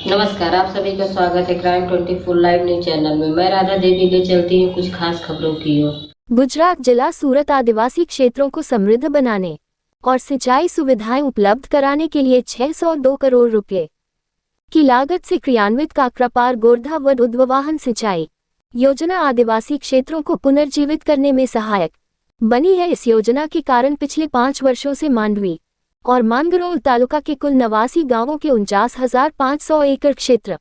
नमस्कार, आप सभी का स्वागत है क्राइम 24 लाइव न्यूज चैनल में। मैं राधा देवी ले चलती हूँ कुछ खास खबरों की ओर। गुजरात जिला सूरत आदिवासी क्षेत्रों को समृद्ध बनाने और सिंचाई सुविधाएं उपलब्ध कराने के लिए 602 करोड़ रुपए की लागत से क्रियान्वित काकरापार गोरधा व उद्ववाहन सिंचाई योजना आदिवासी क्षेत्रों को पुनर्जीवित करने में सहायक बनी है। इस योजना के कारण पिछले 5 वर्षों से मांडवी और मानगरोल तालुका के कुल 89 गांवों के 49,500 एकड़ क्षेत्र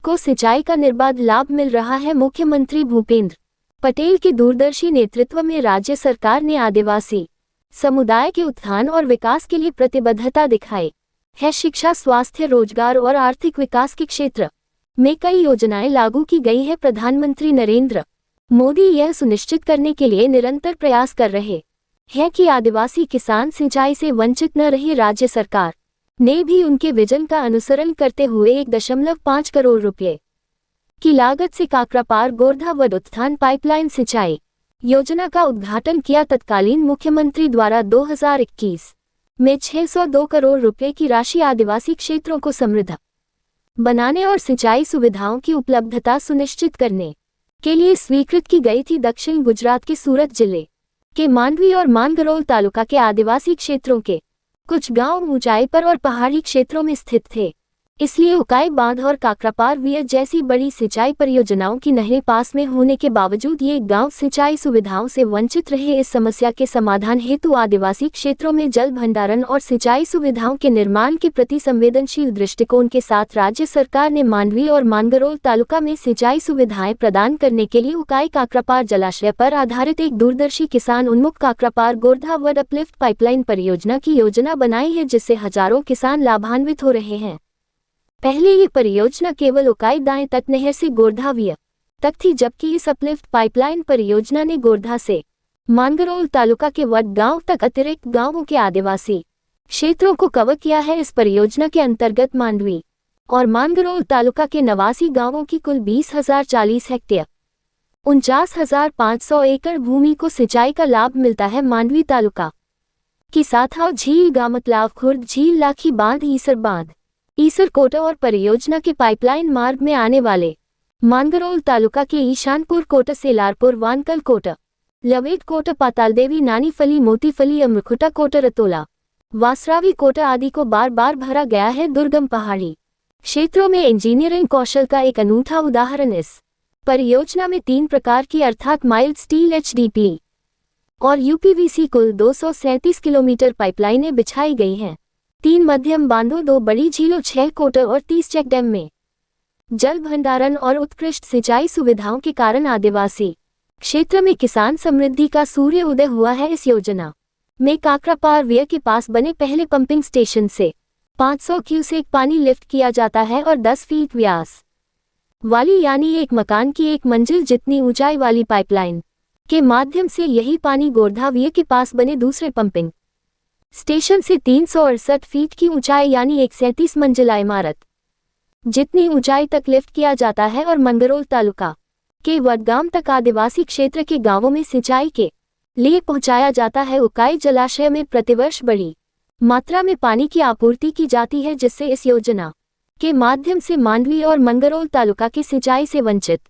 को सिंचाई का निर्बाध लाभ मिल रहा है। मुख्यमंत्री भूपेंद्र पटेल के दूरदर्शी नेतृत्व में राज्य सरकार ने आदिवासी समुदाय के उत्थान और विकास के लिए प्रतिबद्धता दिखाई है। शिक्षा, स्वास्थ्य, रोजगार और आर्थिक विकास के क्षेत्र में कई योजनाएं लागू की गई है। प्रधानमंत्री नरेंद्र मोदी यह सुनिश्चित करने के लिए निरंतर प्रयास कर रहे हैं कि आदिवासी किसान सिंचाई से वंचित न रहे। राज्य सरकार ने भी उनके विजन का अनुसरण करते हुए 1.5 करोड़ रुपए की लागत से काकरापार गोरधा व उत्थान पाइपलाइन सिंचाई योजना का उद्घाटन किया। तत्कालीन मुख्यमंत्री द्वारा 2021 में 602 करोड़ रुपए की राशि आदिवासी क्षेत्रों को समृद्ध बनाने और सिंचाई सुविधाओं की उपलब्धता सुनिश्चित करने के लिए स्वीकृत की गई थी। दक्षिण गुजरात के सूरत जिले के मांडवी और मानगरोल तालुका के आदिवासी क्षेत्रों के कुछ गांव ऊंचाई पर और पहाड़ी क्षेत्रों में स्थित थे, इसलिए उकाई बांध और काकरापार वियर जैसी बड़ी सिंचाई परियोजनाओं की नहरें पास में होने के बावजूद ये गांव सिंचाई सुविधाओं से वंचित रहे। इस समस्या के समाधान हेतु आदिवासी क्षेत्रों में जल भंडारण और सिंचाई सुविधाओं के निर्माण के प्रति संवेदनशील दृष्टिकोण के साथ राज्य सरकार ने मांडवी और मानगरोल तालुका में सिंचाई सुविधाएं प्रदान करने के लिए उकाई काकरापार जलाशय पर आधारित एक दूरदर्शी किसान उन्मुख काकरापार गोरधा व अपलिफ्ट पाइपलाइन परियोजना की योजना बनाई है, जिससे हजारों किसान लाभान्वित हो रहे हैं। पहले ये परियोजना केवल उकाई दाएं तट नहर से गोरधा वियर तक थी, जबकि इस अपलिफ्ट पाइपलाइन परियोजना ने गोरधा से मानगरोल तालुका के वड गांव तक अतिरिक्त गांवों के आदिवासी क्षेत्रों को कवर किया है। इस परियोजना के अंतर्गत मांडवी और मानगरोल तालुका के 89 गांवों की कुल 20,040 हेक्टेयर 49,500 एकड़ भूमि को सिंचाई का लाभ मिलता है। मांडवी तालुका की साथाव झील, गामतलाव खुर्द झील, लाखी बांध, ईसर कोटा और परियोजना के पाइपलाइन मार्ग में आने वाले मानगरोल तालुका के ईशानपुर कोटा, सेलारपुर, वानकल कोटा, लवेट कोटा, पातालदेवी, नानीफली, मोतीफली, अमरखुटा कोटा, रतोला, वासरावी कोटा आदि को बार बार भरा गया है। दुर्गम पहाड़ी क्षेत्रों में इंजीनियरिंग कौशल का एक अनूठा उदाहरण इस परियोजना में 3 प्रकार की अर्थात माइल्ड स्टील, HDPE और UPVC कुल 237 किलोमीटर पाइपलाइनें बिछाई गई हैं। 3 मध्यम बांधों, 2 बड़ी झीलों, 6 कोटर और 30 चेक डैम में जल भंडारण और उत्कृष्ट सिंचाई सुविधाओं के कारण आदिवासी क्षेत्र में किसान समृद्धि का सूर्य उदय हुआ है। इस योजना में काकरापार वियर के पास बने पहले पंपिंग स्टेशन से 500 क्यूसेक पानी लिफ्ट किया जाता है और 10 फीट व्यास वाली यानी एक मकान की 1 मंजिल जितनी ऊंचाई वाली पाइपलाइन के माध्यम से यही पानी गोरधा वियर के पास बने दूसरे पंपिंग स्टेशन से 368 फीट की ऊंचाई यानी 137 मंजिला इमारत जितनी ऊंचाई तक लिफ्ट किया जाता है और मानगरोल तालुका के वडगाम तक आदिवासी क्षेत्र के गांवों में सिंचाई के लिए पहुंचाया जाता है। उकाई जलाशय में प्रतिवर्ष बड़ी मात्रा में पानी की आपूर्ति की जाती है, जिससे इस योजना के माध्यम से मांडवी और मानगरोल तालुका के सिंचाई से वंचित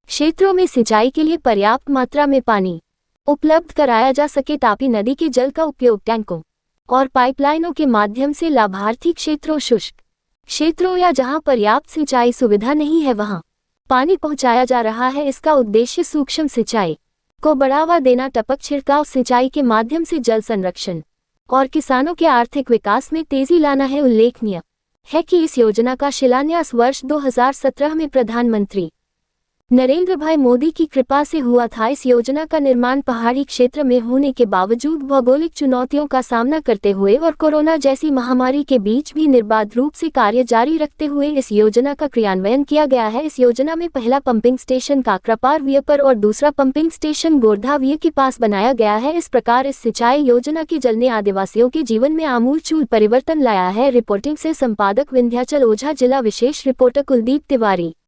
क्षेत्रों में सिंचाई के लिए पर्याप्त मात्रा में पानी उपलब्ध कराया जा सके। तापी नदी के जल का उपयोग टैंकों और पाइपलाइनों के माध्यम से लाभार्थी क्षेत्रों, शुष्क क्षेत्रों या जहां पर्याप्त सिंचाई सुविधा नहीं है वहां पानी पहुंचाया जा रहा है। इसका उद्देश्य सूक्ष्म सिंचाई को बढ़ावा देना, टपक छिड़काव सिंचाई के माध्यम से जल संरक्षण और किसानों के आर्थिक विकास में तेजी लाना है। उल्लेखनीय है कि इस योजना का शिलान्यास वर्ष 2017 में प्रधानमंत्री नरेंद्र भाई मोदी की कृपा से हुआ था। इस योजना का निर्माण पहाड़ी क्षेत्र में होने के बावजूद भौगोलिक चुनौतियों का सामना करते हुए और कोरोना जैसी महामारी के बीच भी निर्बाध रूप से कार्य जारी रखते हुए इस योजना का क्रियान्वयन किया गया है। इस योजना में पहला पंपिंग स्टेशन काकरापार वियर पर और दूसरा पंपिंग स्टेशन गोरधा वियर के पास बनाया गया है। इस प्रकार इस सिंचाई योजना के जल ने आदिवासियों के जीवन में आमूलचूल परिवर्तन लाया है। रिपोर्टिंग से संपादक विंध्याचल ओझा, जिला विशेष रिपोर्टर कुलदीप तिवारी।